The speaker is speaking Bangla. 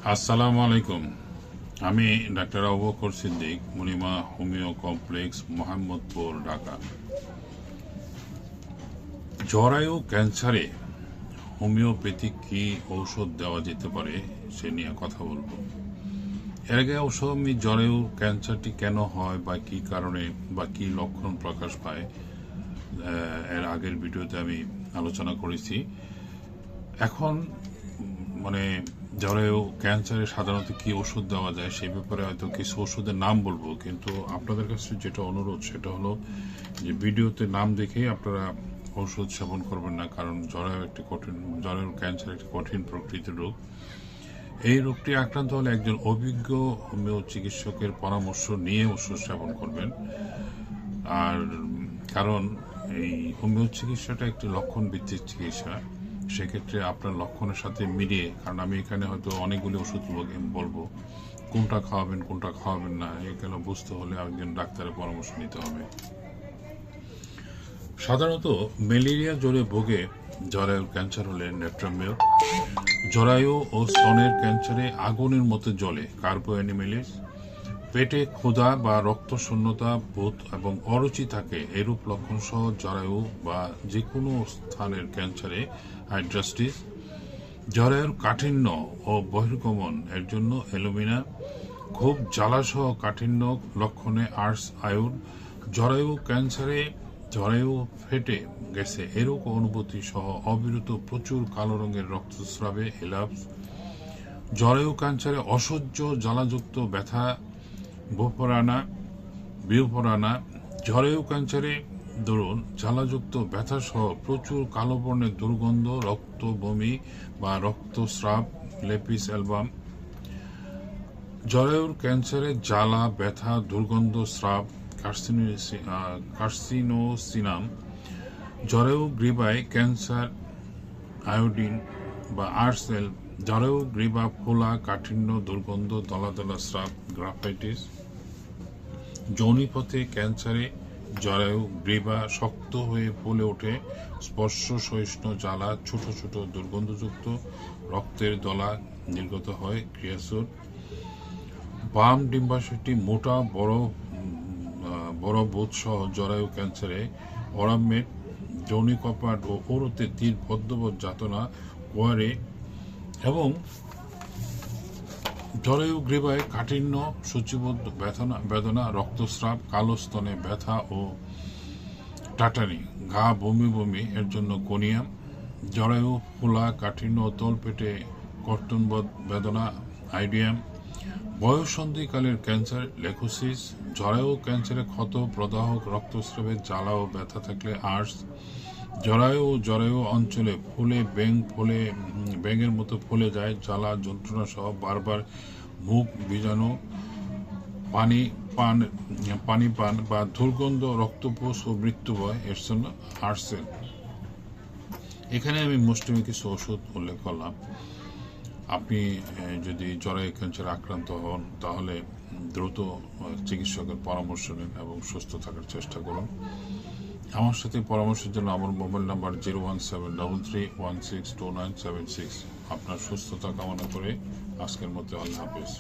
আসসালামু আলাইকুম। আমি doctor Abu Bakr Siddique, Monima homeo complex, Mohammadpur, Dhaka. জরায়ু ক্যান্সারে হোমিওপ্যাথিক কি ঔষধ দেওয়া যেতে পারে সে নিয়ে কথা বলবো। এর আগে অবশ্য আমি জরায়ু ক্যান্সারটি কেন হয় বা কি কারণে বা কি লক্ষণ প্রকাশ পায় এর আগের ভিডিওতে আমি আলোচনা করেছি। এখন মানে জরায়ু ক্যান্সারে সাধারণত কি ওষুধ দেওয়া যায় সেই ব্যাপারে হয়তো কিছু ওষুধের নাম বলবো, কিন্তু আপনাদের কাছে যেটা অনুরোধ সেটা হলো যে ভিডিওতে নাম দেখেই আপনারা ওষুধ সেবন করবেন না, কারণ জরায়ু ক্যান্সার একটি কঠিন প্রকৃতির রোগ। এই রোগটি আক্রান্ত হলে একজন অভিজ্ঞ হোমিও চিকিৎসকের পরামর্শ নিয়ে ওষুধ সেবন করবেন। আর কারণ এই হোমিও চিকিৎসাটা একটি লক্ষণ ভিত্তিক চিকিৎসা, সেক্ষেত্রে আপনার লক্ষণের সাথে মিলিয়ে, কারণ আমি এখানে হয়তো অনেকগুলি ওষুধ বলবো, কোনটা খাওয়াবেন কোনটা খাওয়াবেন না এগুলো বুঝতে হলে একজন ডাক্তারের পরামর্শ নিতে হবে। সাধারণত ম্যালেরিয়া জ্বরে ভোগে জরায়ুর ক্যান্সার হলে নেট্রামিউর, জরায়ু ও স্তনের ক্যান্সারে আগুনের মতো জ্বলে কার্বোঅ্যানিমেলিস, পেটে ক্ষুধা বা রক্ত শূন্যতা বোধ এবং অরুচি থাকে এরূপ লক্ষণ সহ জরায়ু বা যে কোনো স্থানের ক্যান্সারে হাইড্রাস্টিস, জরায়ুর কাঠিন্য ও বহির্গমন এর জন্য অ্যালুমিনা, খুব জ্বালাসহ কাঠিন্য লক্ষণে আর্স আয়ুর, জরায়ু ক্যান্সারে জরায়ু ফেটে গেছে এরূপ অনুভূতি সহ অবিরত প্রচুর কালো রঙের রক্তস্রাবে এলাপস, জরায়ু ক্যান্সারে অসহ্য জ্বালাযুক্ত ব্যথা বিউপরানা, জরায়ু ক্যান্সারে দরুন জ্বালাযুক্ত ব্যথা সহ প্রচুর কালো বর্ণের দুর্গন্ধ, রক্ত বমি বা রক্তস্রাব লেপিস অ্যালবাম, জরায়ুর ক্যান্সারে জ্বালা ব্যথা দুর্গন্ধ স্রাব কার্সিনোসিনাম, জরায়ু গ্রীবায় ক্যান্সার আয়োডিন বা আর্সেল, জরায়ু গ্রীবা ফোলা কাঠিন্য দুর্গন্ধ দলা দলা স্রাব গ্রাফাইটিস, যৌনিপথে ক্যান্সারে জরায়ু গ্রীবা শক্ত হয়ে ফুলে ওঠে স্পর্শ সহিষ্ণু জ্বালা ছোট ছোট দুর্গন্ধযুক্ত রক্তের দলা নির্গত হয় ক্রিয়াসুর, বাম ডিম্বাশয়টি মোটা বড় বোধ সহ জরায়ু ক্যান্সারে অরামেট, যৌনি কপাট ও ওরতে তীর বদ্ধবৎ যাতনা কোয়ারে এবং জরায়ু গ্রীবায় কাঠিন্য সূচিবদ্ধ বেদনা রক্তস্রাব কালো স্তনে ব্যথা ও টাটানি ঘা বমি বমি এর জন্য কোনিয়াম, জরায়ু ফোলা কাঠিন্য তল পেটে কর্তনবোধ বেদনা আইডিয়াম, বয়ঃসন্ধিকালের ক্যান্সার লেকোসিস, জরায়ু ক্যান্সারে ক্ষত প্রদাহ রক্তস্রাবের জ্বালা ও ব্যথা থাকলে আর্স, জরায়ু অঞ্চলে ব্যাঙের মতো ফুলে যায় জ্বালা যন্ত্রণা সহ বারবার মুখ ভিজানো পানি পান বা দুর্গন্ধ রক্তপোষ ও মৃত্যুভয় এর জন্য আর্সেল। এখানে আমি মুষ্টিমেয় কিছু ওষুধ উল্লেখ করলাম। আপনি যদি জরায়ু ক্যান্সার আক্রান্ত হন তাহলে দ্রুত চিকিৎসকের পরামর্শ নিন এবং সুস্থ থাকার চেষ্টা করুন। আমার সাথে পরামর্শের জন্য আমার মোবাইল নাম্বার 01733162976। আপনার সুস্থতা কামনা করে আজকের মতো আল্লাহ হাফেজ।